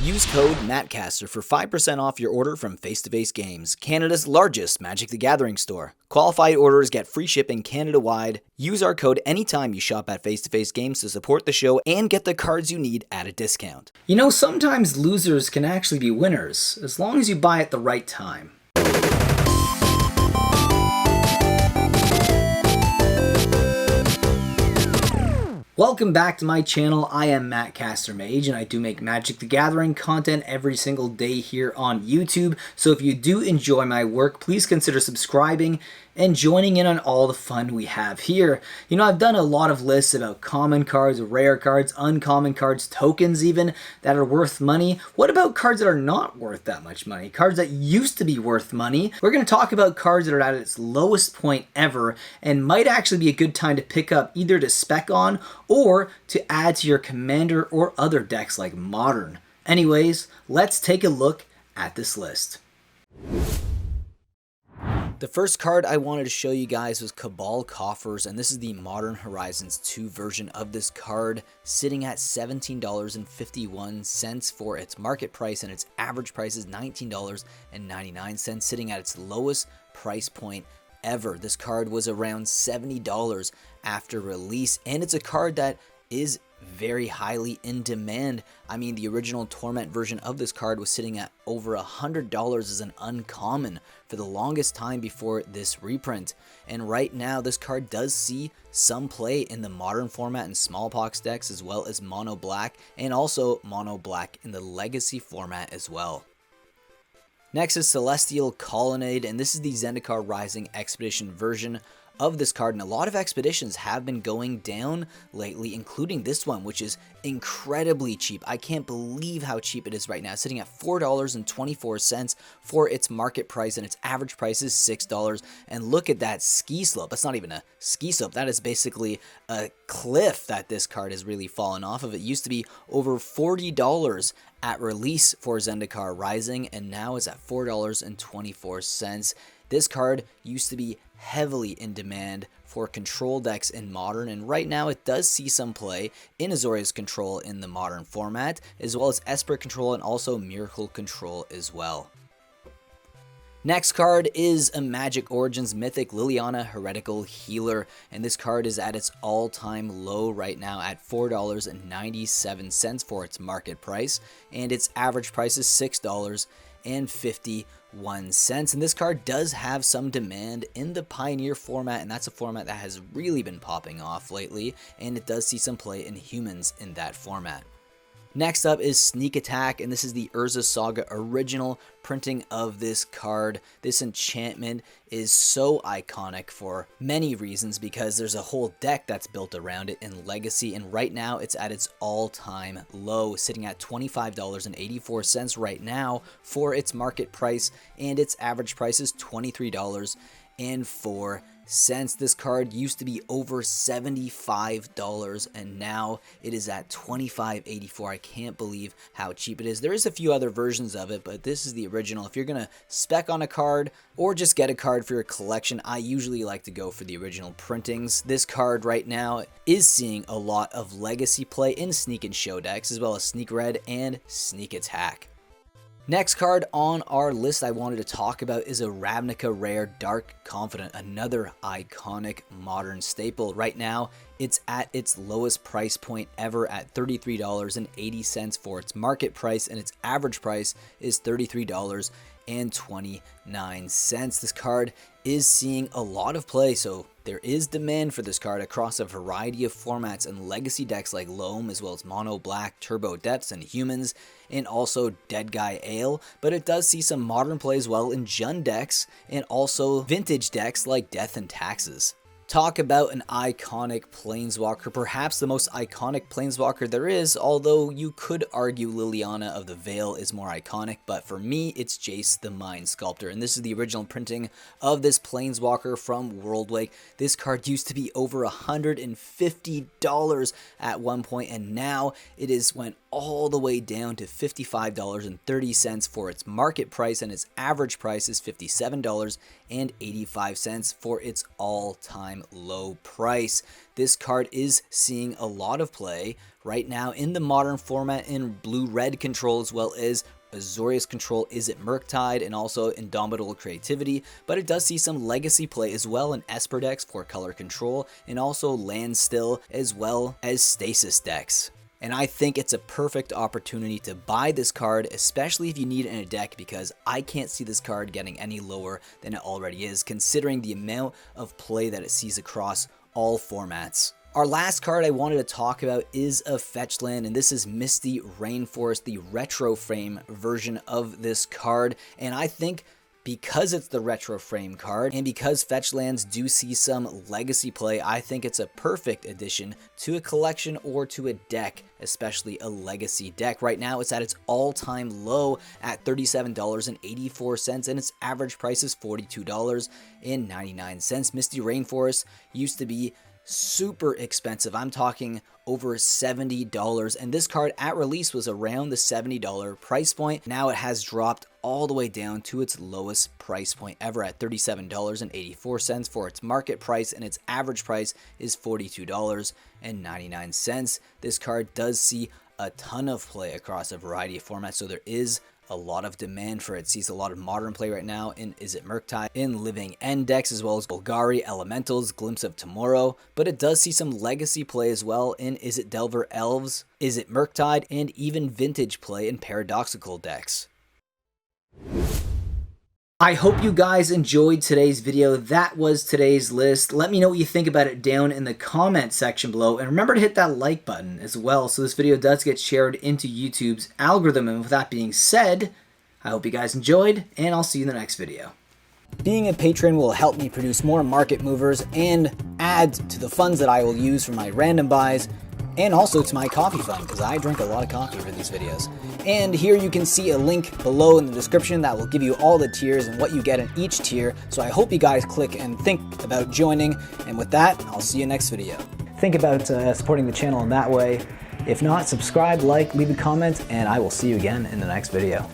Use code Mattcaster for 5% off your order from Face to Face Games, Canada's largest Magic the Gathering store. Qualified orders get free shipping Canada-wide. Use our code anytime you shop at Face to Face Games to support the show and get the cards you need at a discount. You know, sometimes losers can actually be winners, as long as you buy at the right time. Welcome back to my channel. I am Mattcaster Mage, and I do make Magic the Gathering content every single day here on YouTube. So if you do enjoy my work, please consider subscribing and joining in on all the fun we have here. You know, I've done a lot of lists about common cards, rare cards, uncommon cards, tokens even, that are worth money. What about cards that are not worth that much money? Cards that used to be worth money? We're going to talk about cards that are at its lowest point ever and might actually be a good time to pick up, either to spec on or to add to your commander or other decks like Modern. Anyways, let's take a look at this list. The first card I wanted to show you guys was Cabal Coffers, and this is the Modern Horizons 2 version of this card, sitting at $17.51 for its market price, and its average price is $19.99, sitting at its lowest price point ever. This card was around $70 after release, and it's a card that is very highly in demand. I mean, the original Torment version of this card was sitting at over $100 as an uncommon for the longest time before this reprint. And right now, this card does see some play in the Modern format and Smallpox decks, as well as Mono Black, and also Mono Black in the Legacy format as well. Next is Celestial Colonnade, and this is the Zendikar Rising Expedition version of this card, and a lot of expeditions have been going down lately, including this one, which is incredibly cheap. I can't believe how cheap it is right now, sitting at $4.24 for its market price, and its average price is $6. And look at that ski slope. That's not even a ski slope. That is basically a cliff that this card has really fallen off of. It used to be over $40 at release for Zendikar Rising, and now it's at $4.24. This card used to be heavily in demand for control decks in Modern, and right now it does see some play in Azorius Control in the Modern format, as well as Esper Control and also Miracle Control as well. Next card is a Magic Origins Mythic Liliana Heretical Healer, and this card is at its all-time low right now at $4.97 for its market price, and its average price is $6.51. And this card does have some demand in the Pioneer format, and that's a format that has really been popping off lately, and it does see some play in humans in that format. Next up is Sneak Attack, and this is the Urza Saga original printing of this card. This enchantment is so iconic for many reasons, because there's a whole deck that's built around it in Legacy, and right now it's at its all-time low, sitting at $25.84 right now for its market price, and its average price is $23.04. This card used to be over $75, and now it is at $25.84. I can't believe how cheap it is. There is a few other versions of it, but this is the original. If you're gonna spec on a card or just get a card for your collection, I usually like to go for the original printings. This card right now is seeing a lot of Legacy play in Sneak and Show decks, as well as Sneak Red and Sneak Attack. Next card on our list I wanted to talk about is a Ravnica Rare Dark Confidant, another iconic Modern staple. Right now, it's at its lowest price point ever at $33.80 for its market price, and its average price is $33.29. This card is seeing a lot of play, so there is demand for this card across a variety of formats and Legacy decks like Loam, as well as Mono Black, Turbo Depths, and Humans, and also Dead Guy Ale, but it does see some Modern play as well in Jund decks, and also Vintage decks like Death and Taxes. Talk about an iconic Planeswalker, perhaps the most iconic Planeswalker there is, although you could argue Liliana of the Veil is more iconic, but for me, it's Jace the Mind Sculptor, and this is the original printing of this Planeswalker from Worldwake. This card used to be over $150 at one point, and now it is went all the way down to $55.30 for its market price, and its average price is $57.85 for its all-time low price. This card is seeing a lot of play right now in the modern format in blue-red control, as well as Azorius control, Izzet Murktide, and also Indomitable Creativity, but it does see some legacy play as well in Esper decks for color control, and also land still, as well as stasis decks. And I think it's a perfect opportunity to buy this card, especially if you need it in a deck, because I can't see this card getting any lower than it already is, considering the amount of play that it sees across all formats. Our last card I wanted to talk about is a fetch land, and this is Misty Rainforest, the retro frame version of this card. And I think because it's the retro frame card, and because fetch lands do see some legacy play, I think it's a perfect addition to a collection or to a deck, especially a legacy deck. Right now it's at its all-time low at $37.84, and its average price is $42.99. Misty Rainforest used to be super expensive. I'm talking over $70, and this card at release was around the $70 price point. Now it has dropped all the way down to its lowest price point ever at $37.84 for its market price, and its average price is $42.99. This card does see a ton of play across a variety of formats, so there is a lot of demand for it. It sees a lot of modern play right now in Izzet Murktide, in Living End decks, as well as Golgari, Elementals, Glimpse of Tomorrow, but it does see some legacy play as well in Izzet Delver Elves, Izzet Murktide, and even vintage play in Paradoxical decks. I hope you guys enjoyed today's video. That was today's list. Let me know what you think about it down in the comment section below. And remember to hit that like button as well, so this video does get shared into YouTube's algorithm. And with that being said, I hope you guys enjoyed, and I'll see you in the next video. Being a patron will help me produce more market movers and add to the funds that I will use for my random buys, and also to my coffee fund, because I drink a lot of coffee for these videos. And here you can see a link below in the description that will give you all the tiers and what you get in each tier. So I hope you guys click and think about joining. And with that, I'll see you next video. Think about supporting the channel in that way. If not, subscribe, like, leave a comment, and I will see you again in the next video.